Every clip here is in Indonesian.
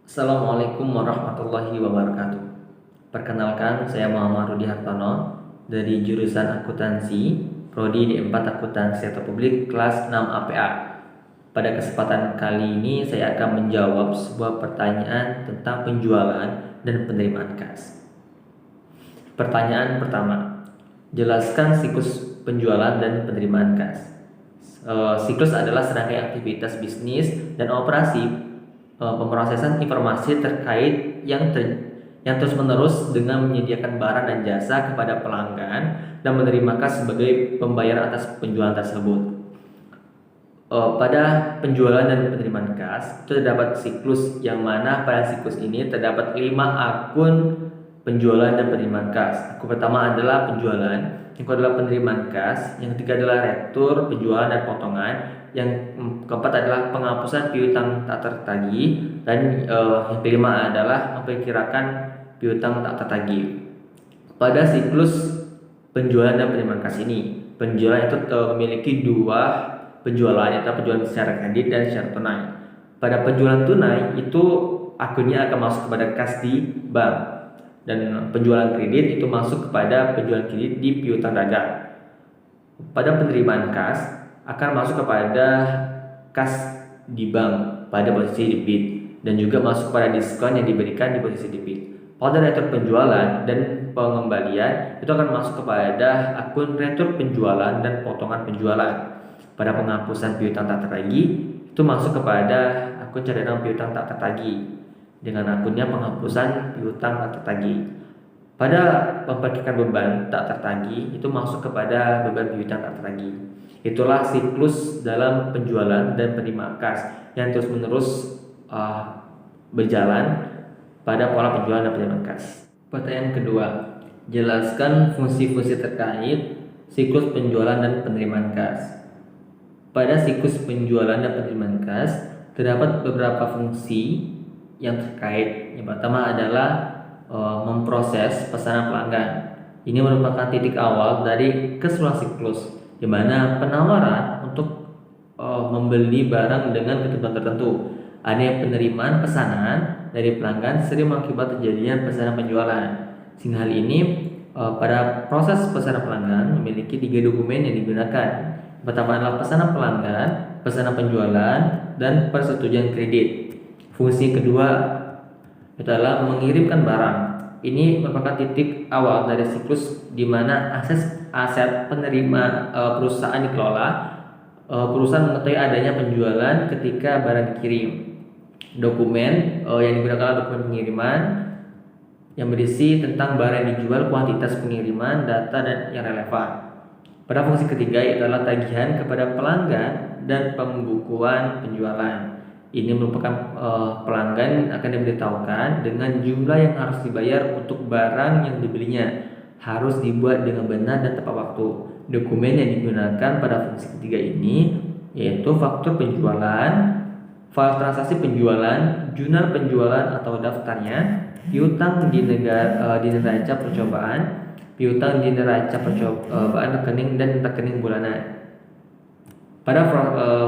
Assalamualaikum warahmatullahi wabarakatuh. Perkenalkan, saya Muhammad Rudi Hartono dari jurusan Akuntansi, Prodi D4 Akuntansi atau Publik kelas 6 APA. Pada kesempatan kali ini saya akan menjawab sebuah pertanyaan tentang penjualan dan penerimaan kas. Pertanyaan pertama, jelaskan siklus penjualan dan penerimaan kas. Siklus adalah serangkaian aktivitas bisnis dan operasi pemrosesan informasi terkait yang terus-menerus dengan menyediakan barang dan jasa kepada pelanggan dan menerima kas sebagai pembayaran atas penjualan tersebut. Pada penjualan dan penerimaan kas itu terdapat siklus, yang mana pada siklus ini terdapat 5 akun penjualan dan penerimaan kas. Akun pertama adalah penjualan, yang kedua adalah penerimaan kas, yang ketiga adalah retur, penjualan dan potongan, yang keempat adalah penghapusan piutang tak tertagih, dan yang kelima adalah memperkirakan piutang tak tertagih. Pada siklus penjualan dan penerimaan kas ini, penjualan itu memiliki dua penjualan, yaitu penjualan secara kredit dan secara tunai. Pada penjualan tunai itu akunnya akan masuk kepada kas di bank, dan penjualan kredit itu masuk kepada penjualan kredit di piutang dagang. Pada penerimaan kas akan masuk kepada kas di bank pada posisi debit, dan juga masuk pada diskon yang diberikan di posisi debit. Pada retur penjualan dan pengembalian itu akan masuk kepada akun retur penjualan dan potongan penjualan. Pada penghapusan piutang tak tertagih itu masuk kepada akun cadangan piutang tak tertagih dengan akunnya penghapusan piutang tak tertagih. Pada memperkirakan beban tak tertagih itu masuk kepada beban piutang tak tertagih. Itulah siklus dalam penjualan dan penerimaan kas yang terus-menerus berjalan pada pola penjualan dan penerimaan kas. Pertanyaan kedua, jelaskan fungsi-fungsi terkait siklus penjualan dan penerimaan kas. Pada siklus penjualan dan penerimaan kas terdapat beberapa fungsi yang terkait. Yang pertama adalah memproses pesanan pelanggan. Ini merupakan titik awal dari keseluruhan siklus, di mana penawaran untuk membeli barang dengan ketentuan tertentu. Ada penerimaan pesanan dari pelanggan sering mengakibat terjadinya pesanan penjualan. Sehingga hal ini pada proses pesanan pelanggan memiliki 3 dokumen yang digunakan. Pertama adalah pesanan pelanggan, pesanan penjualan, dan persetujuan kredit. Fungsi kedua adalah mengirimkan barang. Ini merupakan titik awal dari siklus di mana aset penerima perusahaan dikelola. Perusahaan mengetahui adanya penjualan ketika barang dikirim. Dokumen yang digunakan adalah dokumen pengiriman yang berisi tentang barang yang dijual, kuantitas pengiriman, data dan yang relevan. Pada fungsi ketiga adalah tagihan kepada pelanggan dan pembukuan penjualan. Ini merupakan pelanggan akan diberitahukan dengan jumlah yang harus dibayar untuk barang yang dibelinya. Harus dibuat dengan benar dan tepat waktu. Dokumen yang digunakan pada fungsi ketiga ini yaitu faktur penjualan, file transaksi penjualan, jurnal penjualan atau daftarnya, piutang di neraca percobaan, piutang di neraca percobaan rekening, dan rekening bulanan. Pada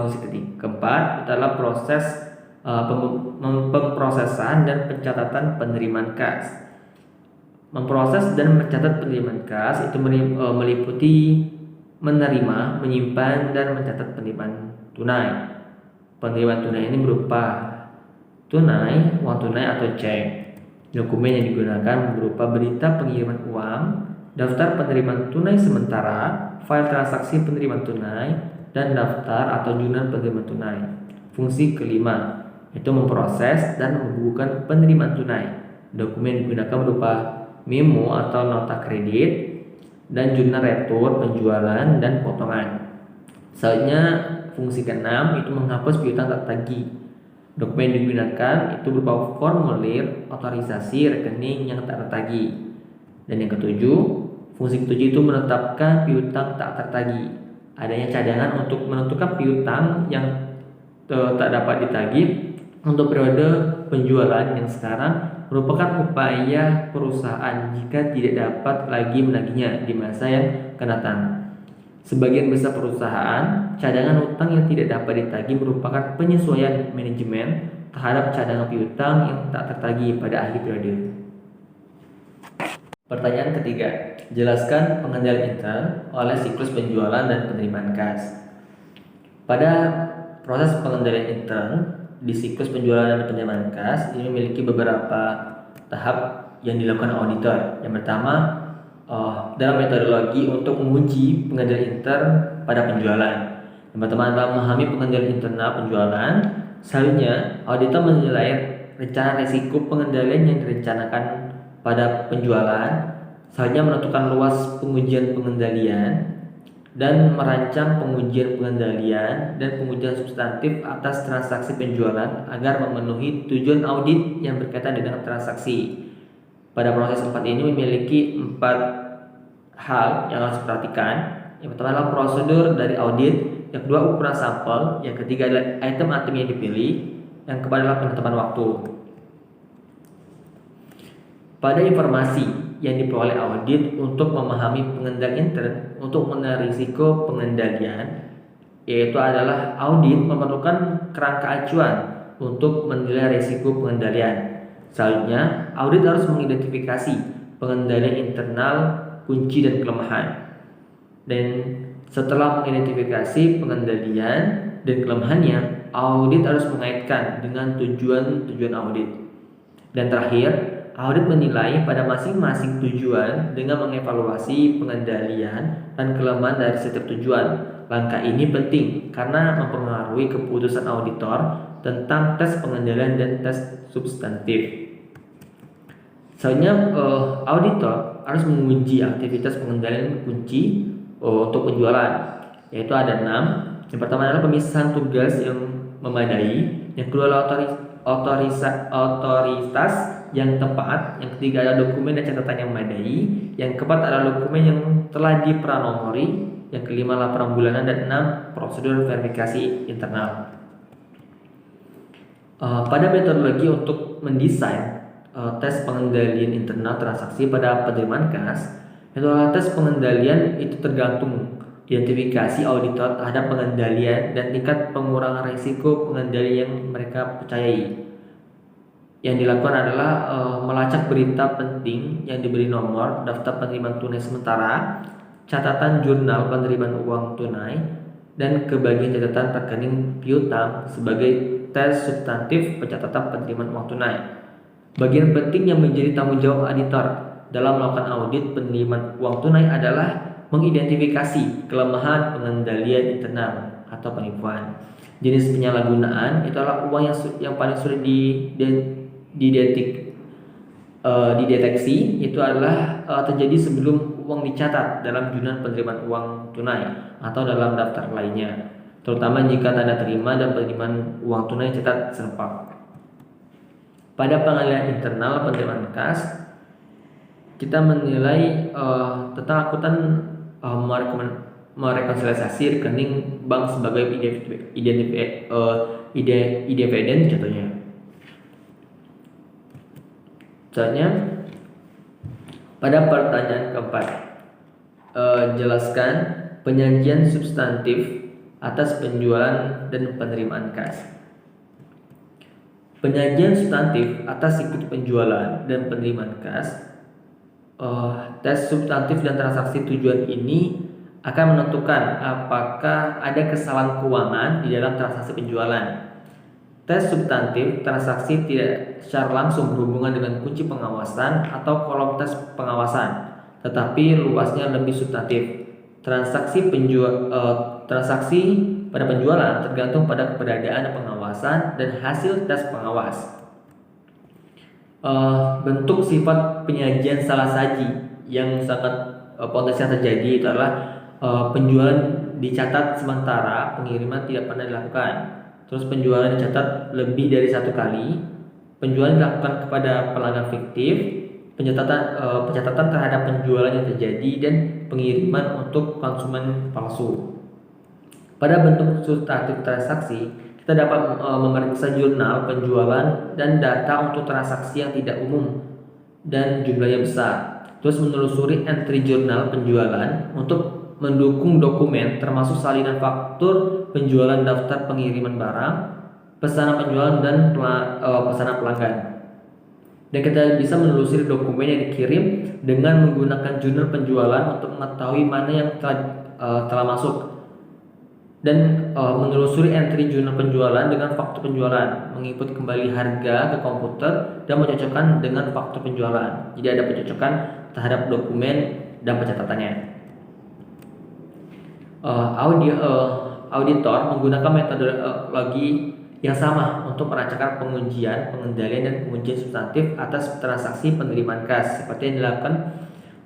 fungsi keempat adalah proses pemrosesan dan pencatatan penerimaan kas. Memproses dan mencatat penerimaan kas itu meliputi menerima, menyimpan, dan mencatat penerimaan tunai. Penerimaan tunai ini berupa tunai, uang tunai atau cek. Dokumen yang digunakan berupa berita pengiriman uang, daftar penerimaan tunai sementara, file transaksi penerimaan tunai, dan daftar atau jurnal penerimaan tunai. Fungsi kelima yaitu memproses dan membukukan penerimaan tunai. Dokumen digunakan berupa memo atau nota kredit dan jurnal retur penjualan dan potongan. Selanjutnya fungsi keenam itu menghapus piutang tak tertagih. Dokumen digunakan itu berupa formulir otorisasi rekening yang tak tertagih. Dan yang ketujuh, fungsi ketujuh itu menetapkan piutang tak tertagih. Adanya cadangan untuk menentukan piutang yang tak dapat ditagih untuk periode penjualan yang sekarang merupakan upaya perusahaan jika tidak dapat lagi menagihnya di masa yang akan datang. Sebagian besar perusahaan, cadangan utang yang tidak dapat ditagih merupakan penyesuaian manajemen terhadap cadangan piutang yang tak tertagih pada akhir periode. Pertanyaan ketiga, jelaskan pengendalian intern oleh siklus penjualan dan penerimaan kas. Pada proses pengendalian intern di siklus penjualan dan penerimaan kas ini memiliki beberapa tahap yang dilakukan auditor. Yang pertama, dalam metodologi untuk menguji pengendalian intern pada penjualan. Yang pertama adalah memahami pengendalian internal penjualan. Selanjutnya, auditor menilai rencana risiko pengendalian yang direncanakan pada penjualan. Selanjutnya, menentukan luas pengujian pengendalian dan merancang pengujian pengendalian dan pengujian substantif atas transaksi penjualan agar memenuhi tujuan audit yang berkaitan dengan transaksi. Pada proses 4 ini memiliki 4 hal yang harus diperhatikan. Yang pertama adalah prosedur dari audit, yang kedua ukuran sampel, yang ketiga adalah item-item yang dipilih, yang keempat adalah penetapan waktu. Pada informasi yang diperoleh audit untuk memahami pengendalian intern untuk mengenai risiko pengendalian, yaitu adalah audit memerlukan kerangka acuan untuk menilai risiko pengendalian. Selanjutnya, audit harus mengidentifikasi pengendalian internal, kunci dan kelemahan. Dan setelah mengidentifikasi pengendalian dan kelemahannya, audit harus mengaitkan dengan tujuan audit. Dan terakhir, audit menilai pada masing-masing tujuan dengan mengevaluasi pengendalian dan kelemahan dari setiap tujuan. Langkah ini penting karena mempengaruhi keputusan auditor tentang tes pengendalian dan tes substantif. Selanjutnya, auditor harus menguji aktivitas pengendalian kunci untuk penjualan, yaitu ada 6. Yang pertama adalah pemisahan tugas yang memadai, yang kedua adalah otoritas yang tepat, yang ketiga adalah dokumen dan catatan yang memadai, yang keempat adalah dokumen yang telah dipranomori, yang kelima laporan bulanan, dan 6 prosedur verifikasi internal. Pada metodologi untuk mendesain tes pengendalian internal transaksi pada penerimaan kas, tes pengendalian itu tergantung identifikasi auditor terhadap pengendalian dan tingkat pengurangan risiko pengendalian yang mereka percayai. Yang dilakukan adalah melacak berita penting yang diberi nomor, daftar penerimaan tunai sementara, catatan jurnal penerimaan uang tunai, dan kebagian catatan rekening piutang sebagai tes substantif pencatatan penerimaan uang tunai. Bagian penting yang menjadi tanggung jawab auditor dalam melakukan audit penerimaan uang tunai adalah mengidentifikasi kelemahan pengendalian internal atau penipuan. Jenis penyalahgunaan itu adalah uang yang paling sulit dideteksi, itu adalah terjadi sebelum uang dicatat dalam jurnal penerimaan uang tunai atau dalam daftar lainnya, terutama jika tanda terima dan penerimaan uang tunai dicatat serempak. Pada pengendalian internal penerimaan kas, kita menilai tentang akuntan merekonsiliasi rekening bank sebagai independen contohnya. Soalnya pada pertanyaan keempat, jelaskan penyajian substantif atas penjualan dan penerimaan kas. Penyajian substantif atas siklus penjualan dan penerimaan kas, tes substantif dan transaksi tujuan ini akan menentukan apakah ada kesalahan keuangan di dalam transaksi penjualan. Tes substantif transaksi tidak secara langsung berhubungan dengan kunci pengawasan atau kolom tes pengawasan, tetapi luasnya lebih substantif. Transaksi pada penjualan tergantung pada keberadaan pengawasan dan hasil tes pengawas. Bentuk sifat penyajian salah saji yang sangat potensial terjadi itu adalah penjualan dicatat sementara, pengiriman tidak pernah dilakukan. Terus penjualan dicatat lebih dari 1 kali, penjualan dilakukan kepada pelanggan fiktif, pencatatan terhadap penjualan yang terjadi, dan pengiriman untuk konsumen palsu. Pada bentuk substantif transaksi, kita dapat memeriksa jurnal penjualan dan data untuk transaksi yang tidak umum dan jumlahnya besar. Terus menelusuri entry jurnal penjualan untuk mendukung dokumen termasuk salinan faktur penjualan, daftar pengiriman barang, pesanan penjualan dan pesanan pelanggan. Dan kita bisa menelusuri dokumen yang dikirim dengan menggunakan jurnal penjualan untuk mengetahui mana yang telah masuk, dan menelusuri entry jurnal penjualan dengan faktur penjualan, menginput kembali harga ke komputer dan mencocokkan dengan faktur penjualan. Jadi ada pencocokan terhadap dokumen dan pencatatannya. Auditor menggunakan metodologi yang sama untuk merancangkan pengujian, pengendalian, dan pengujian substantif atas transaksi penerimaan kas seperti yang dilakukan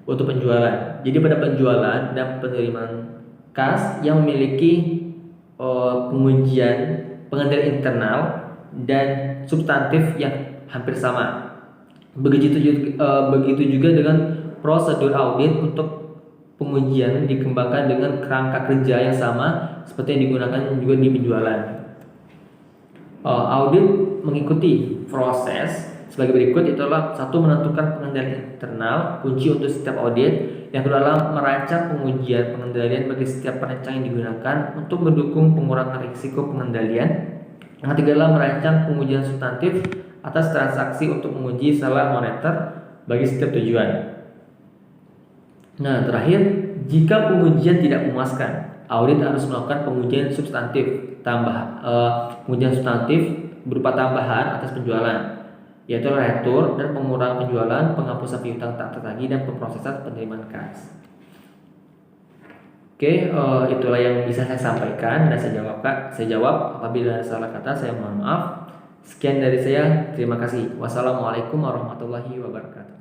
untuk penjualan. Jadi pada penjualan dan penerimaan kas yang memiliki pengujian, pengendalian internal dan substantif yang hampir sama. Begitu juga dengan prosedur audit. Untuk pengujian dikembangkan dengan kerangka kerja yang sama seperti yang digunakan juga di penjualan. Audit mengikuti proses sebagai berikut. Itulah: satu, menentukan pengendalian internal, kunci untuk setiap audit. Yang kedua adalah merancang pengujian pengendalian bagi setiap perancang yang digunakan untuk mendukung pengurangan risiko pengendalian. Yang ketiga adalah merancang pengujian substantif atas transaksi untuk menguji salah moneter bagi setiap tujuan. Nah, terakhir, jika pengujian tidak memuaskan, audit harus melakukan pengujian substantif pengujian substantif berupa tambahan atas penjualan, yaitu retur dan pengurangan penjualan, penghapusan piutang tak tertagih, dan pemrosesan penerimaan kas. Oke, itulah yang bisa saya sampaikan dan saya jawab. Apabila ada salah kata, saya mohon maaf. Sekian dari saya. Terima kasih. Wassalamualaikum warahmatullahi wabarakatuh.